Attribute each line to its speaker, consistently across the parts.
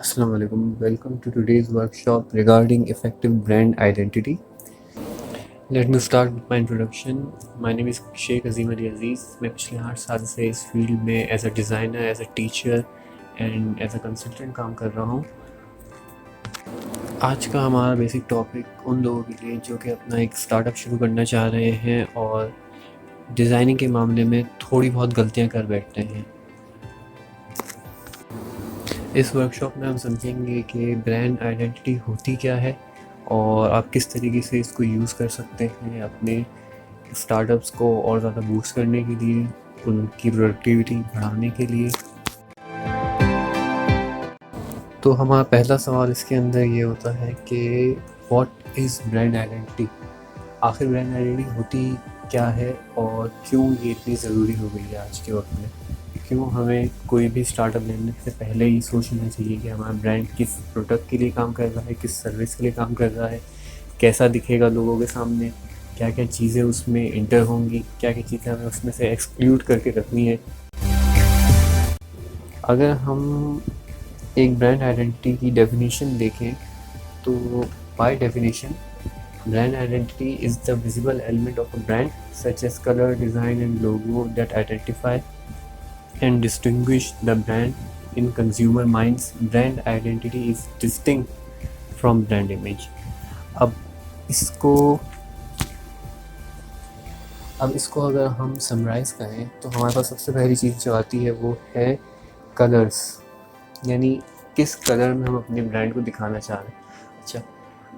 Speaker 1: Assalamu alaikum. Welcome to today's workshop regarding effective brand identity. Let me start with my introduction. My name is Sheikh Azim Ali Aziz. मैं पिछले 8 साल से इस field में as a designer, as a teacher and as a consultant काम कर रहा हूँ। आज का हमारा बेसिक टॉपिक उन लोगों के लिए जो कि अपना एक स्टार्टअप शुरू करना चाह रहे हैं और डिज़ाइनिंग के मामले में थोड़ी बहुत गलतियाँ कर बैठते हैं। इस वर्कशॉप में हम समझेंगे कि ब्रांड आइडेंटिटी होती क्या है और आप किस तरीके से इसको यूज़ कर सकते हैं अपने स्टार्टअप्स को और ज़्यादा बूस्ट करने के लिए, उनकी प्रोडक्टिविटी बढ़ाने के लिए। तो हमारा पहला सवाल इसके अंदर ये होता है कि व्हाट इज़ ब्रांड आइडेंटिटी। आखिर ब्रांड आइडेंटिटी होती क्या है और क्यों ये इतनी ज़रूरी हो गई है आज के वक्त में। क्यों हमें कोई भी स्टार्टअप लेने से पहले ही सोचना चाहिए कि हमारा ब्रांड किस प्रोडक्ट के लिए काम कर रहा है, किस सर्विस के लिए काम कर रहा है, कैसा दिखेगा लोगों के सामने, क्या क्या चीज़ें उसमें इंटर होंगी, क्या क्या चीज़ें हमें उसमें से एक्सक्लूड करके रखनी है। अगर हम एक ब्रांड आइडेंटिटी की डेफिनेशन देखें तो by definition brand identity is the visible element of a brand such as color, design and logo that identify and distinguish the brand in consumer minds. Brand identity is distinct from brand image. अब इसको अगर हम summarise करें तो हमारे पास सबसे पहली चीज़ जो आती है वो है कलर्स, यानी किस कलर में हम अपने ब्रांड को दिखाना चाह रहे हैं। अच्छा,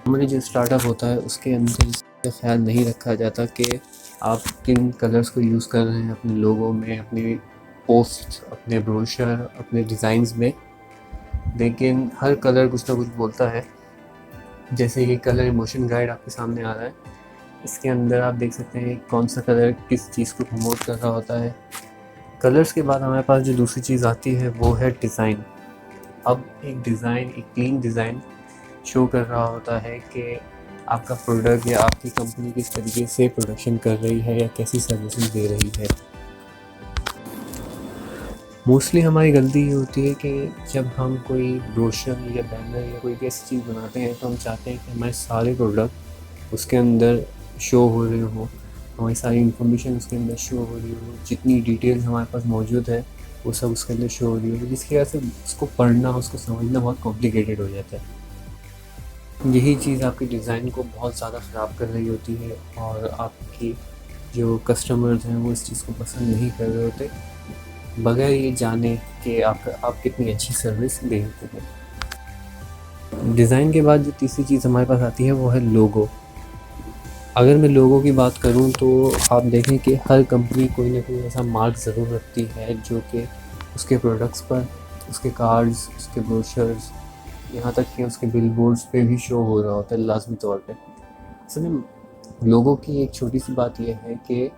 Speaker 1: हमारे जो स्टार्टअप होता है उसके अंदर इसका ख्याल नहीं रखा जाता कि आप किन कलर्स को यूज़ कर रहे हैं अपने लोगों में, अपने पोस्ट, अपने ब्रोशर, अपने डिज़ाइंस में। लेकिन हर कलर कुछ ना कुछ बोलता है। जैसे ये कलर इमोशन गाइड आपके सामने आ रहा है, इसके अंदर आप देख सकते हैं कौन सा कलर किस चीज़ को प्रमोट कर रहा होता है। कलर्स के बाद हमारे पास जो दूसरी चीज़ आती है वो है डिज़ाइन। अब एक डिज़ाइन, एक क्लीन डिज़ाइन शो कर रहा होता है कि आपका प्रोडक्ट या आपकी कंपनी किस तरीके से प्रोडक्शन कर रही है या कैसी सर्विसेज दे रही है। मोस्टली हमारी गलती ये होती है कि जब हम कोई ब्रोशर या बैनर या कोई भी ऐसी चीज़ बनाते हैं तो हम चाहते हैं कि हमारे सारे प्रोडक्ट उसके अंदर शो हो रहे हो, हमारी सारी इन्फॉर्मेशन उसके अंदर शो हो रही हो, जितनी डिटेल्स हमारे पास मौजूद है वो सब उसके अंदर शो हो रही हो, जिसकी वजह से उसको पढ़ना, उसको समझना बहुत कॉम्प्लिकेटेड हो जाता है। यही चीज़ आपकी डिज़ाइन को बहुत ज़्यादा ख़राब कर रही होती है और आपकी जो कस्टमर्स हैं वो इस चीज़ को पसंद नहीं कर रहे होते, बगैर ये जाने कि आप कितनी अच्छी सर्विस दे रहे हैं। डिज़ाइन के बाद जो तीसरी चीज़ हमारे पास आती है वो है लोगो। अगर मैं लोगों की बात करूं तो आप देखें कि हर कंपनी कोई ना कोई ऐसा मार्क ज़रूर रखती है जो कि उसके प्रोडक्ट्स पर, उसके कार्ड्स, उसके ब्रोशर्स, यहाँ तक कि उसके बिलबोर्ड्स पे भी शो हो रहा होता है लाजमी तौर पे। असल में लोगों की एक छोटी सी बात यह है कि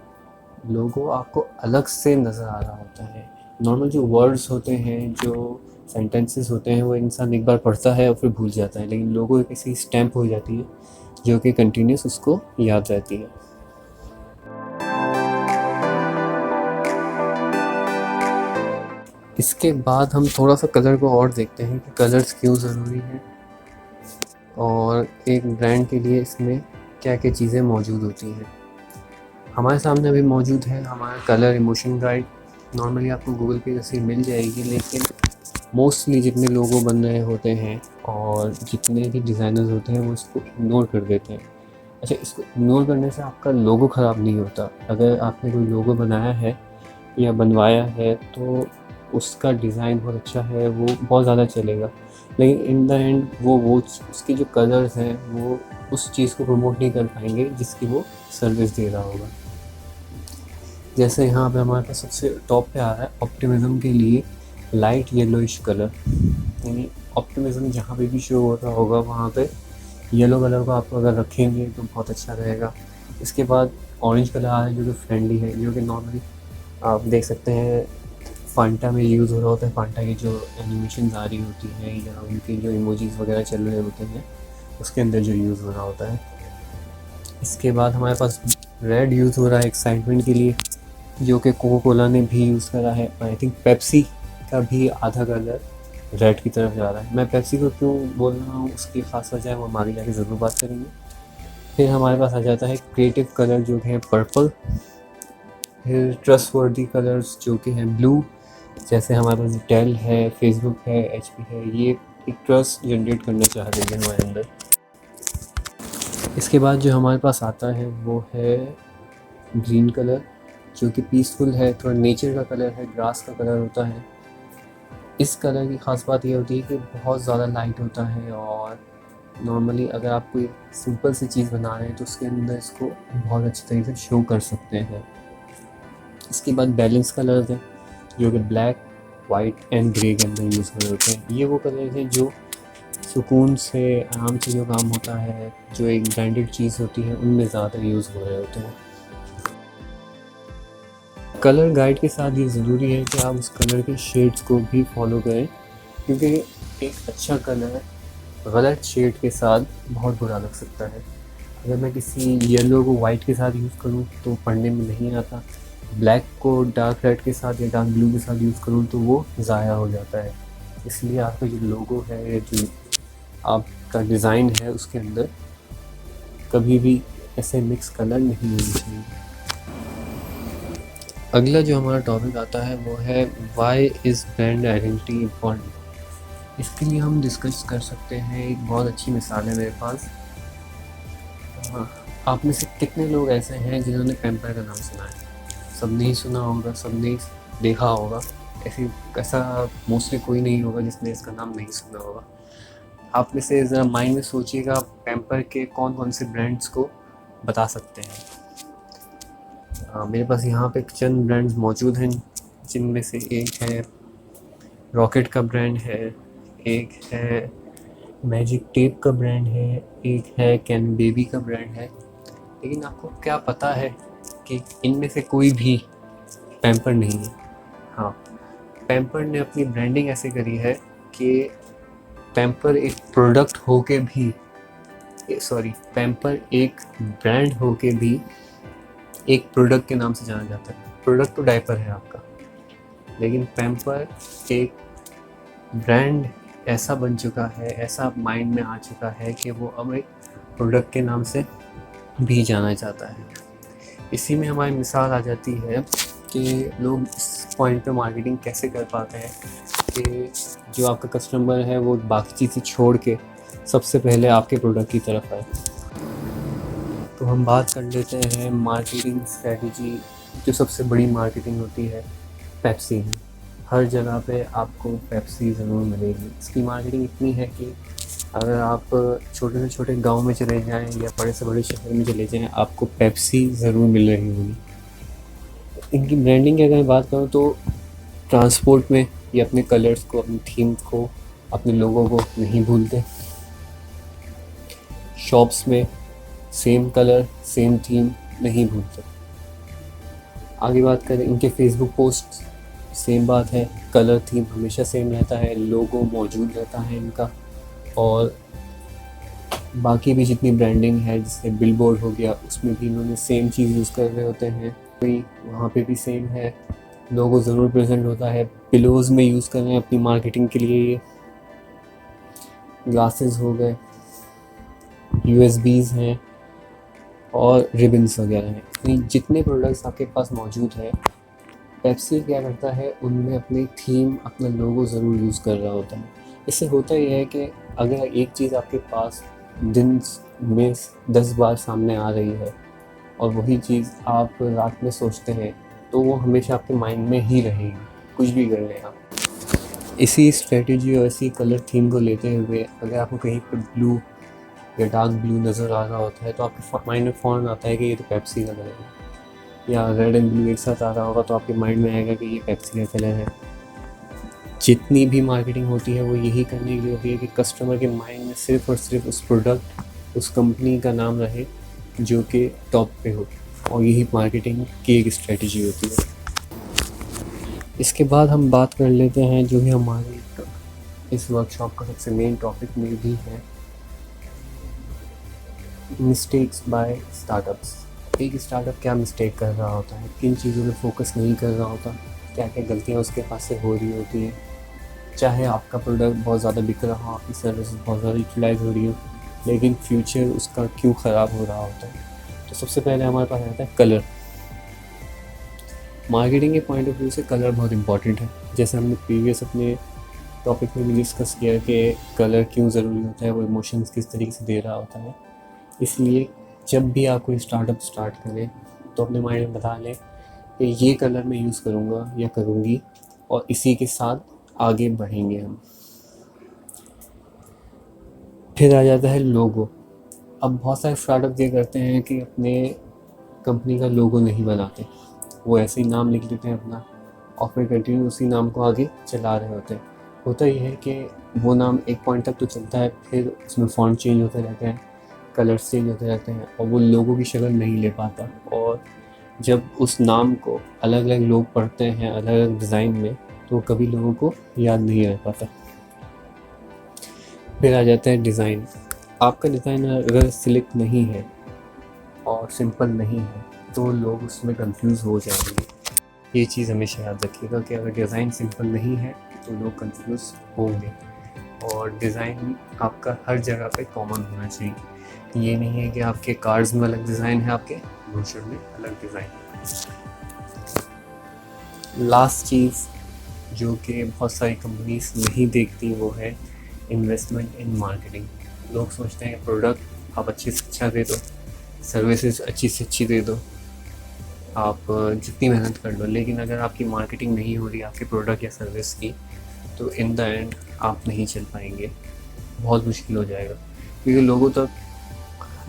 Speaker 1: लोगो आपको अलग से नज़र आ रहा होता है। नॉर्मल जो वर्ड्स होते हैं, जो सेंटेंसेस होते हैं, वो इंसान एक बार पढ़ता है और फिर भूल जाता है, लेकिन लोगो एक ऐसी स्टैम्प हो जाती है जो कि कंटिन्यूस उसको याद रहती है। इसके बाद हम थोड़ा सा कलर को और देखते हैं कि कलर्स क्यों ज़रूरी हैं और एक ब्रांड के लिए इसमें क्या क्या चीज़ें मौजूद होती हैं। हमारे सामने अभी मौजूद है हमारा कलर इमोशन गाइड। नॉर्मली आपको गूगल पे जैसे मिल जाएगी, लेकिन मोस्टली जितने लोगो बन रहे होते हैं और जितने भी डिज़ाइनर्स होते हैं वो इसको इग्नोर कर देते हैं। अच्छा, इसको इग्नोर करने से आपका लोगो ख़राब नहीं होता। अगर आपने कोई लोगो बनाया है या बनवाया है तो उसका डिज़ाइन बहुत अच्छा है, वो बहुत ज़्यादा चलेगा, लेकिन इन द एंड वो उसके जो कलर्स हैं वो उस चीज़ को प्रमोट नहीं कर पाएंगे जिसकी वो सर्विस दे रहा होगा। जैसे यहाँ पे हमारे पास सबसे टॉप पे आ रहा है ऑप्टिमिज्म के लिए लाइट येलोइश कलर, यानी ऑप्टिमिज्म जहाँ पे भी शो हो रहा होगा वहाँ पे येलो कलर को आप अगर रखेंगे तो बहुत अच्छा रहेगा। इसके बाद ऑरेंज कलर आ रहा है जो कि फ्रेंडली है, जो कि नॉर्मली आप देख सकते हैं फांटा में यूज़ हो रहा होता है। फांटा की जो एनिमेशन आ रही होती है या उनके जो इमोजीज वगैरह चल रहे होते हैं उसके अंदर जो यूज़ हो रहा होता है। इसके बाद हमारे पास रेड यूज़ हो रहा है एक्साइटमेंट के लिए, जो कि कोका कोला ने भी यूज़ करा है। आई थिंक पेप्सी का भी आधा कलर रेड की तरफ जा रहा है। मैं पेप्सी को क्यों बोल रहा हूँ उसकी ख़ास वजह है, वो हम आगे जाके ज़रूर बात करेंगे। फिर हमारे पास आ जाता है क्रिएटिव कलर जो कि है पर्पल। फिर ट्रस्टवर्दी कलर्स जो कि हैं ब्लू, जैसे हमारे पास डेल है, फेसबुक है, एचपी है, ये एक ट्रस्ट जनरेट करना चाह रही है हमारे अंदर। इसके बाद जो हमारे पास आता है वो है ग्रीन कलर, जो कि पीसफुल है, थोड़ा नेचर का कलर है, ग्रास का कलर होता है। इस कलर की ख़ास बात ये होती है कि बहुत ज़्यादा लाइट होता है और नॉर्मली अगर आप कोई सिंपल सी चीज़ बना रहे हैं तो उसके अंदर इसको बहुत अच्छी तरीके से शो कर सकते हैं। इसके बाद बैलेंस कलर्स हैं जो कि ब्लैक, वाइट एंड ग्रे के अंदर यूज़ कर रहे होते हैं। ये वो कलर्स हैं जो सुकून से आराम से जो काम होता है, जो एक ब्रांडेड चीज़ होती है, उनमें ज़्यादा यूज़ हो रहे होते हैं। कलर गाइड के साथ ये ज़रूरी है कि आप उस कलर के शेड्स को भी फॉलो करें, क्योंकि एक अच्छा कलर गलत शेड के साथ बहुत बुरा लग सकता है। अगर मैं किसी येलो को वाइट के साथ यूज़ करूँ तो पढ़ने में नहीं आता, ब्लैक को डार्क रेड के साथ या डार्क ब्लू के साथ यूज़ करूँ तो वो ज़ाया हो जाता है। इसलिए आपका जो लोगो है, जो आपका डिज़ाइन है, उसके अंदर कभी भी ऐसे मिक्स कलर नहीं होने चाहिए। अगला जो हमारा टॉपिक आता है वो है why is brand identity important. इसके लिए हम डिस्कस कर सकते हैं, एक बहुत अच्छी मिसाल है मेरे पास। हाँ, आप में से कितने लोग ऐसे हैं जिन्होंने पैम्पर का नाम सुना है? सबने ही सुना होगा, सबने देखा होगा। ऐसा मोस्टली कोई नहीं होगा जिसने इसका नाम नहीं सुना होगा। आप में से ज़रा माइंड में सोचिएगा, पैम्पर के कौन कौन से ब्रांड्स को बता सकते हैं? मेरे पास यहाँ पे चंद ब्रांड्स मौजूद हैं, जिनमें से एक है रॉकेट का ब्रांड है, एक है मैजिक टेप का ब्रांड है, एक है कैन बेबी का ब्रांड है। लेकिन आपको क्या पता है कि इनमें से कोई भी पैम्पर नहीं है? हाँ, पैम्पर ने अपनी ब्रांडिंग ऐसे करी है कि पैम्पर एक प्रोडक्ट होके भी, पैम्पर एक ब्रांड होके भी एक प्रोडक्ट के नाम से जाना जाता है। प्रोडक्ट तो डायपर है आपका, लेकिन पैम्पर एक ब्रांड ऐसा बन चुका है, ऐसा माइंड में आ चुका है कि वो अब एक प्रोडक्ट के नाम से भी जाना जाता है। इसी में हमारी मिसाल आ जाती है कि लोग इस पॉइंट पे मार्केटिंग कैसे कर पाते हैं कि जो आपका कस्टमर है वो बाकी चीज़ें छोड़ के सबसे पहले आपके प्रोडक्ट की तरफ आए। तो हम बात कर लेते हैं मार्केटिंग स्ट्रेटजी। जो सबसे बड़ी मार्केटिंग होती है पेप्सी में, हर जगह पे आपको पेप्सी ज़रूर मिलेगी। इसकी मार्केटिंग इतनी है कि अगर आप छोटे से छोटे गांव में चले जाएं या बड़े से बड़े शहर में चले जाएं, आपको पेप्सी ज़रूर मिल रही होगी। इनकी ब्रांडिंग की अगर मैं बात करूँ तो ट्रांसपोर्ट में ये अपने कलर्स को, अपनी थीम को, अपने लोगों को नहीं भूलते। शॉप्स में सेम कलर, सेम थीम नहीं भूलते। आगे बात करें इनके फेसबुक पोस्ट, सेम बात है, कलर थीम हमेशा सेम रहता है, लोगो मौजूद रहता है इनका। और बाकी भी जितनी ब्रांडिंग है, जैसे बिलबोर्ड हो गया, उसमें भी इन्होंने सेम चीज़ यूज़ कर रहे होते हैं, वहाँ पे भी सेम है, लोगो ज़रूर प्रेजेंट होता है। पिलोज़ में यूज़ कर रहे हैं अपनी मार्केटिंग के लिए, ये ग्लासेस हो गए, यूएसबीज़ हैं और रिबन्स वगैरह हैं। जितने प्रोडक्ट्स आपके पास मौजूद है, पेप्सी क्या करता है, उनमें अपनी थीम, अपना लोगो ज़रूर यूज़ कर रहा होता है। इससे होता यह है कि अगर एक चीज़ आपके पास दिन में 10 बार सामने आ रही है और वही चीज़ आप रात में सोचते हैं, तो वो हमेशा आपके माइंड में ही रहेगी, कुछ भी कर रहे हैं आप। इसी स्ट्रेटजी और इसी कलर थीम को लेते हुए अगर आपको कहीं पर ब्लू या डार्क ब्लू नज़र आ रहा होता है तो आपके माइंड में फ़ौरन आता है कि ये तो पेप्सी का कलर है। या रेड एंड ब्लू एक साथ आ रहा होगा तो आपके माइंड में आएगा कि ये पेप्सी का कलर है। जितनी भी मार्केटिंग होती है वो यही करने के लिए होती है कि कस्टमर के माइंड में सिर्फ और सिर्फ उस प्रोडक्ट, उस कंपनी का नाम रहे जो कि टॉप पे हो, और यही मार्केटिंग की एक स्ट्रेटजी होती है। इसके बाद हम बात कर लेते हैं जो कि हमारे इस वर्कशॉप का सबसे मेन टॉपिक में भी है, मिस्टेक्स बाय स्टार्टअप्स। एक स्टार्टअप क्या मिस्टेक कर रहा होता है, किन चीज़ों पे फोकस नहीं कर रहा होता, क्या क्या गलतियाँ उसके पास से हो रही होती हैं। चाहे आपका प्रोडक्ट बहुत ज़्यादा बिक रहा हो, आपकी सर्विस बहुत ज़्यादा यूटिलाइज हो रही हो, लेकिन फ्यूचर उसका क्यों ख़राब हो रहा होता है। तो सबसे पहले हमारे पास आता है कलर। मार्केटिंग के पॉइंट ऑफ व्यू से कलर बहुत इंपॉर्टेंट है। जैसे हमने प्रीवियस अपने टॉपिक में भी डिस्कस किया कि कलर क्यों ज़रूरी होता है, वो इमोशंस किस तरीके से दे रहा होता है। इसलिए जब भी आप कोई स्टार्टअप स्टार्ट करें तो अपने माइंड में बता लें कि ये कलर मैं यूज़ करूँगा या करूँगी, और इसी के साथ आगे बढ़ेंगे हम। फिर आ जाता है लोगो। अब बहुत सारे स्टार्टअप ये करते हैं कि अपने कंपनी का लोगो नहीं बनाते, वो ऐसे ही नाम लिख देते हैं अपना, और फिर कंटिन्यू उसी नाम को आगे चला रहे होते हैं। होता ये है कि वो नाम एक पॉइंट तक तो चलता है, फिर उसमें फ़ॉन्ट चेंज होते रहते हैं, कलर्स चेंज होते रहते हैं, और वो लोगों की शक्ल नहीं ले पाता। और जब उस नाम को अलग अलग लोग पढ़ते हैं अलग अलग डिज़ाइन में, तो कभी लोगों को याद नहीं रह पाता। फिर आ जाता है डिज़ाइन। आपका डिज़ाइन अगर सिलेक्ट नहीं है और सिंपल नहीं है तो लोग उसमें कंफ्यूज हो जाएंगे। ये चीज़ हमेशा याद रखिएगा कि अगर डिज़ाइन सिंपल नहीं है तो लोग कंफ्यूज होंगे। और डिज़ाइन आपका हर जगह पे कॉमन होना चाहिए। ये नहीं है कि आपके कार्ड्स में अलग डिज़ाइन है, आपके ब्रोशर में अलग डिज़ाइन है। लास्ट चीज़ जो कि बहुत सारी कंपनीज नहीं देखती वो है इन्वेस्टमेंट इन मार्केटिंग। लोग सोचते हैं कि प्रोडक्ट आप अच्छे से अच्छा दे दो, सर्विसेज अच्छी से अच्छी दे दो, आप जितनी मेहनत कर लो, लेकिन अगर आपकी मार्केटिंग नहीं हो रही आपके प्रोडक्ट या सर्विस की, तो इन द एंड आप नहीं चल पाएंगे, बहुत मुश्किल हो जाएगा। क्योंकि लोगों तक,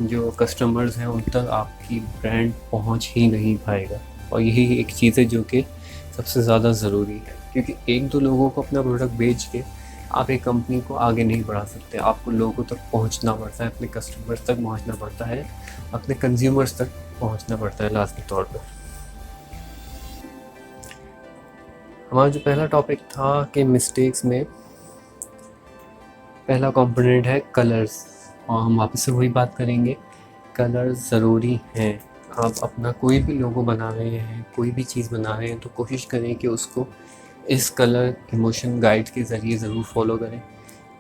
Speaker 1: जो कस्टमर्स हैं उन तक आपकी ब्रांड पहुंच ही नहीं पाएगा। और यही एक चीज़ है जो कि सबसे ज़्यादा ज़रूरी है, क्योंकि एक दो लोगों को अपना प्रोडक्ट बेच के आप एक कंपनी को आगे नहीं बढ़ा सकते। आपको लोगों तक पहुंचना पड़ता है, अपने कस्टमर्स तक पहुंचना पड़ता है, अपने कंज्यूमर्स तक पहुंचना पड़ता है। लास्ट के तौर पर हमारा जो पहला टॉपिक था कि मिस्टेक्स में पहला कंपोनेंट है कलर्स, और हम वापस से वही बात करेंगे, कलर्स ज़रूरी हैं। आप अपना कोई भी लोगो बना रहे हैं, कोई भी चीज़ बना रहे हैं, तो कोशिश करें कि उसको इस कलर इमोशन गाइड के ज़रिए ज़रूर फॉलो करें,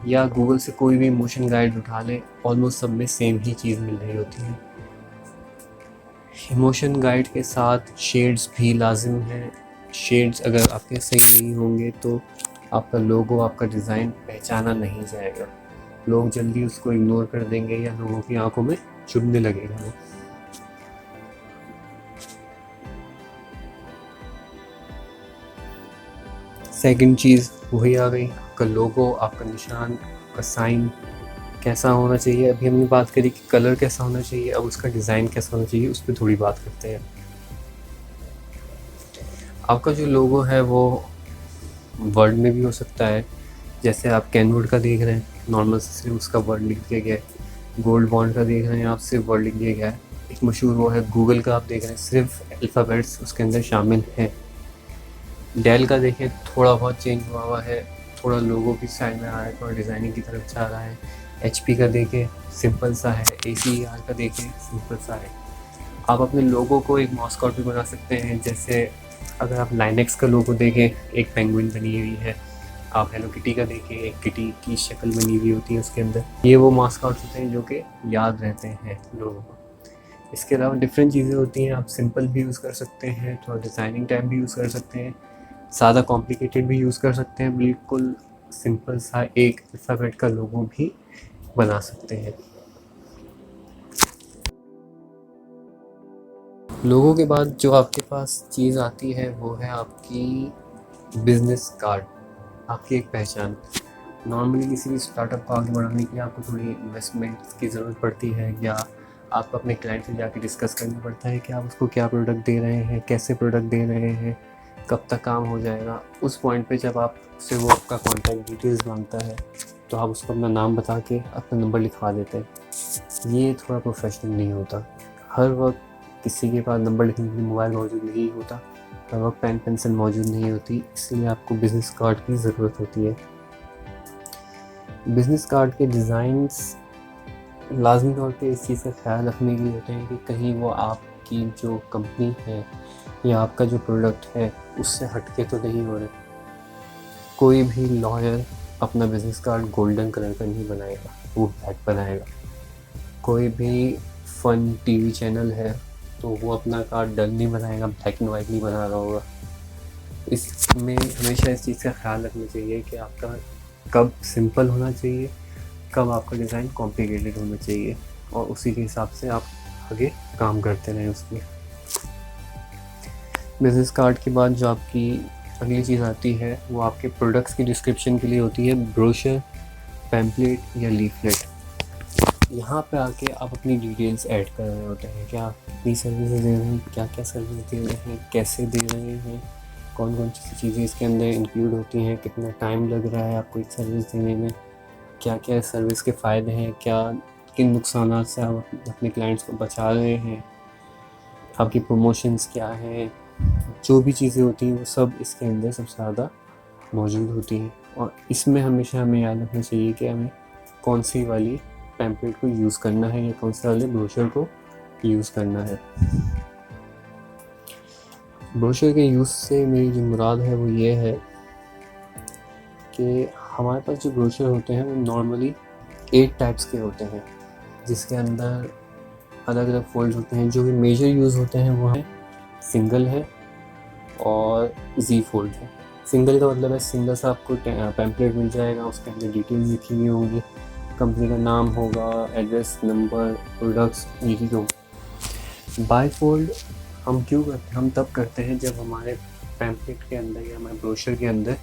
Speaker 1: या गूगल से कोई भी इमोशन गाइड उठा लें, ऑलमोस्ट सब में सेम ही चीज़ मिल रही होती है। इमोशन गाइड के साथ शेड्स भी लाजिम हैं। शेड्स अगर आपके सही नहीं होंगे तो आपका लोगो, आपका डिज़ाइन पहचाना नहीं जाएगा, लोग जल्दी उसको इग्नोर कर देंगे या लोगों की आंखों में चुभने लगेगा वो। सेकंड चीज़ वही आ गई, आपका लोगो, आपका निशान, आपका साइन कैसा होना चाहिए। अभी हमने बात करी कि कलर कैसा होना चाहिए, अब उसका डिज़ाइन कैसा होना चाहिए उस पर थोड़ी बात करते हैं। आपका जो लोगो है वो वर्ड में भी हो सकता है, जैसे आप कैनवुड का देख रहे हैं, नॉर्मल से सिर्फ उसका वर्ड लिख दिया गया है। गोल्ड बॉन्ड का देख रहे हैं आप, सिर्फ वर्ड लिख दिया गया है। एक मशहूर वो है गूगल का, आप देख रहे हैं सिर्फ अल्फ़ाबेट्स उसके अंदर शामिल हैं। डेल का देखें थोड़ा बहुत चेंज हुआ है, थोड़ा लोगो की साइड में आ रहा है, थोड़ा डिज़ाइनिंग की तरफ जा रहा है। HP का देखें सिंपल सा है, ACER का देखें सिंपल सा है। आप अपने लोगो को एक मॉस्कॉट भी बना सकते हैं, जैसे अगर आप लाइनेक्स का लोगो देखें एक पेंगुइन बनी हुई है, आप हेलो किटी का देखें एक किटी की शक्ल बनी हुई होती है उसके अंदर। ये वो मास्कॉट्स होते हैं जो कि याद रहते हैं लोगों को। इसके अलावा डिफरेंट चीज़ें होती हैं, आप सिंपल भी यूज़ कर सकते हैं, थोड़ा डिज़ाइनिंग टाइप भी यूज़ कर सकते हैं, ज़्यादा कॉम्प्लिकेटेड भी यूज़ कर सकते हैं, बिल्कुल सिंपल सा एक अल्फ़ाबेट का लोगो भी बना सकते हैं। लोगों के बाद जो आपके पास चीज़ आती है वो है आपकी बिजनेस कार्ड, आपकी एक पहचान। नॉर्मली किसी भी स्टार्टअप को आगे बढ़ाने के लिए आपको थोड़ी इन्वेस्टमेंट की ज़रूरत पड़ती है, या आपको अपने क्लाइंट से जाके डिस्कस करना पड़ता है कि आप उसको क्या प्रोडक्ट दे रहे हैं, कैसे प्रोडक्ट दे रहे हैं, कब तक काम हो जाएगा। उस पॉइंट पे जब आप उससे वो आपका कॉन्टैक्ट डिटेल्स मांगता है तो आप उसको अपना नाम बता के अपना नंबर लिखवा देते हैं। ये थोड़ा प्रोफेशनल नहीं होता। हर वक्त किसी के पास नंबर लिखने के लिए मोबाइल मौजूद नहीं होता, हर वक्त पेन पेंसिल मौजूद नहीं होती, इसलिए आपको बिज़नेस कार्ड की ज़रूरत होती है। बिज़नेस कार्ड के डिज़ाइंस लाज़मी तौर पे इस चीज़ का ख्याल रखने के लिए होते हैं कि कहीं वो आपकी जो कंपनी है या आपका जो प्रोडक्ट है उससे हटके तो नहीं हो रहे। कोई भी लॉयर अपना बिजनेस कार्ड गोल्डन कलर का नहीं बनाएगा, वो ब्लैक बनाएगा। कोई भी फन टीवी चैनल है तो वो अपना कार्ड डल नहीं बनाएगा, ब्लैक एंड वाइट नहीं बना रहा होगा। इसमें हमेशा इस चीज़ का ख्याल रखना चाहिए कि आपका कब सिंपल होना चाहिए, कब आपका डिज़ाइन कॉम्प्लिकेटेड होना चाहिए, और उसी के हिसाब से आप आगे काम करते रहें उसमें। बिज़नेस कार्ड के बाद जो आपकी अगली चीज़ आती है वो आपके प्रोडक्ट्स की डिस्क्रिप्शन के लिए होती है ब्रोशर, पैम्पलेट या लीफलेट। यहाँ पे आके आप अपनी डिटेल्स ऐड कर रहे होते हैं, क्या कितनी सर्विस दे रहे हैं, क्या क्या सर्विस दे रहे हैं, कैसे दे रहे हैं, कौन कौन सी चीज़ें इसके अंदर इंक्लूड होती हैं, कितना टाइम लग रहा है आपको एक सर्विस देने में, क्या क्या सर्विस के फ़ायदे हैं, क्या किन नुकसानात से आप अपने क्लाइंट्स को बचा रहे हैं, आपकी प्रमोशंस क्या हैं, जो भी चीज़ें होती हैं वो सब इसके अंदर सबसे ज़्यादा मौजूद होती हैं। और इसमें हमेशा हमें याद रखना चाहिए कि हमें कौन सी वाली पैम्पलेट को यूज़ करना है या कौन से वाले ब्रोशर को यूज़ करना है। ब्रोशर के यूज़ से मेरी जो मुराद है वो ये है कि हमारे पास जो ब्रोशर होते हैं वो नॉर्मली 8 टाइप्स के होते हैं, जिसके अंदर अलग अलग फोल्ड्स होते हैं। जो भी मेजर यूज़ होते हैं वो है सिंगल है और जी फोल्ड है। सिंगल का मतलब है सिंगल सा आपको पैम्पलेट मिल जाएगा, उसके अंदर डिटेल्स लिखी हुई होंगी, कंपनी का नाम होगा, एड्रेस, नंबर, प्रोडक्ट्स, ये चीज़ होगी। बाई फोल्ड हम क्यों करते हैं, हम तब करते हैं जब हमारे पैम्पलेट के अंदर या हमारे ब्रोशर के अंदर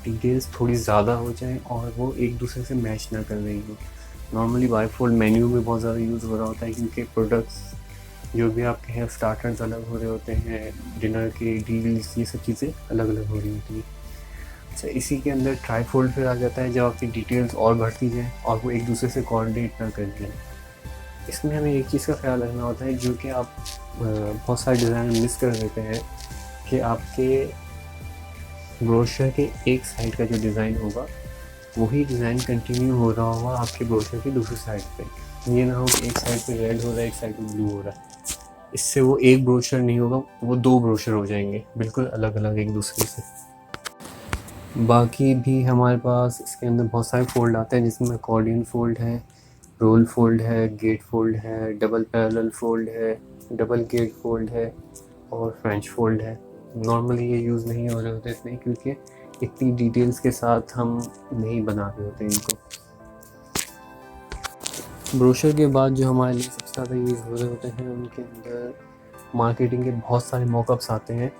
Speaker 1: डिटेल्स थोड़ी ज़्यादा हो जाए और वो एक दूसरे से मैच ना कर रही हो। नॉर्मली बाई फोल्ड मेन्यू में बहुत ज़्यादा यूज़ हो रहा होता है, क्योंकि प्रोडक्ट्स जो भी आपके हैं स्टार्टर्स अलग हो रहे होते हैं, डिनर के डील्स, ये सब चीज़ें अलग अलग हो रही होती हैं। अच्छा, इसी के अंदर ट्राई फोल्ड फिर आ जाता है जब आपकी डिटेल्स और बढ़ती जाए और वो एक दूसरे से कोऑर्डिनेट ना कर जाए। इसमें हमें एक चीज़ का ख्याल रखना होता है जो कि आप बहुत सारे डिज़ाइन मिस कर देते हैं, कि आपके ब्रोशर के एक साइड का जो डिज़ाइन होगा वही डिज़ाइन कंटिन्यू हो रहा होगा आपके ब्रोशर की दूसरी साइड पे। ये ना हो कि एक साइड पे रेड हो रहा है, एक साइड पे ब्लू हो रहा है। इससे वो एक ब्रोशर नहीं होगा, वो 2 ब्रोशर हो जाएंगे, बिल्कुल अलग अलग एक दूसरे से। बाकी भी हमारे पास इसके अंदर बहुत सारे फोल्ड आते हैं, जिसमें अकॉर्डियन फोल्ड है, रोल फोल्ड है, गेट फोल्ड है, डबल पैरेलल फोल्ड है, डबल गेट फोल्ड है और फ्रेंच फोल्ड है। नॉर्मली ये यूज़ नहीं हो रहे होते इतने, क्योंकि इतनी डिटेल्स के साथ हम नहीं बना रहे होते इनको। ब्रोशर के बाद जो हमारे लिए सबसे ज़्यादा यूज़ हो रहे होते हैं, उनके अंदर मार्केटिंग के बहुत सारे मॉकअप्स आते हैं,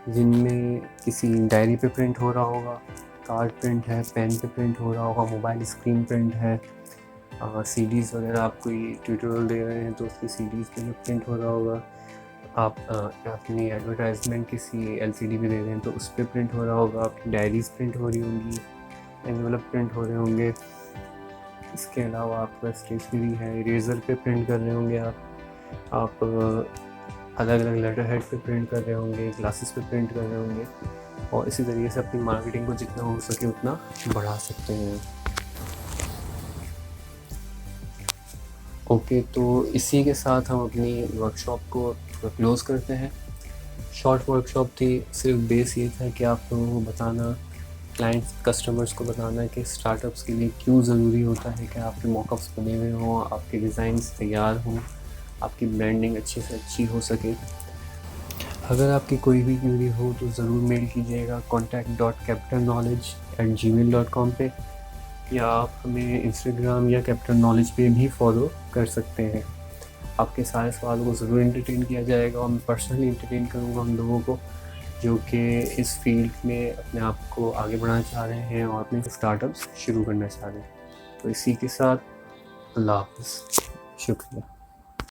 Speaker 1: जिनमें किसी डायरी पे प्रिंट हो रहा होगा, कार्ड प्रिंट है, पेन पे प्रिंट हो रहा होगा, मोबाइल स्क्रीन प्रिंट है, सीडीज़ वगैरह आप कोई ट्यूटोरियल दे रहे हैं तो उसकी सीडीज़ पे प्रिंट हो रहा होगा, आप अपनी एडवर्टाइजमेंट किसी एलसीडी पे दे रहे हैं तो उस पर प्रिंट हो रहा होगा, आपकी डायरीज़ प्रिंट हो रही होंगी, एनवेलप प्रिंट हो रहे होंगे। इसके अलावा आपका स्टेशनरी है, इरेज़र पे प्रिंट कर रहे होंगे आप अलग अलग लेटर हेड पे प्रिंट कर रहे होंगे, ग्लासेस पे प्रिंट कर रहे होंगे, और इसी तरीके से अपनी मार्केटिंग को जितना हो सके उतना बढ़ा सकते हैं। ओके, तो इसी के साथ हम अपनी वर्कशॉप को क्लोज़ करते हैं। शॉर्ट वर्कशॉप थी, सिर्फ बेस ये था कि आप लोगों को बताना, क्लाइंट्स कस्टमर्स को बताना कि स्टार्टअप्स के लिए क्यों ज़रूरी होता है कि आपके मॉकअप्स बने हुए हों, आपके डिज़ाइंस तैयार हों, आपकी ब्रांडिंग अच्छे से अच्छी हो सके। अगर आपकी कोई भी क्वेरी हो तो ज़रूर मेल कीजिएगा contact.capitalknowledge@gmail.com पे, या आप हमें इंस्टाग्राम या कैपिटल नॉलेज पे भी फॉलो कर सकते हैं। आपके सारे सवालों को ज़रूर एंटरटेन किया जाएगा और मैं पर्सनली एंटरटेन करूँगा उन लोगों को जो कि इस फील्ड में अपने आप को आगे बढ़ाना चाह रहे हैं और अपने स्टार्टअप्स शुरू करना चाह रहे हैं। तो इसी के साथ अल्लाह हाफ़िज़, शुक्रिया।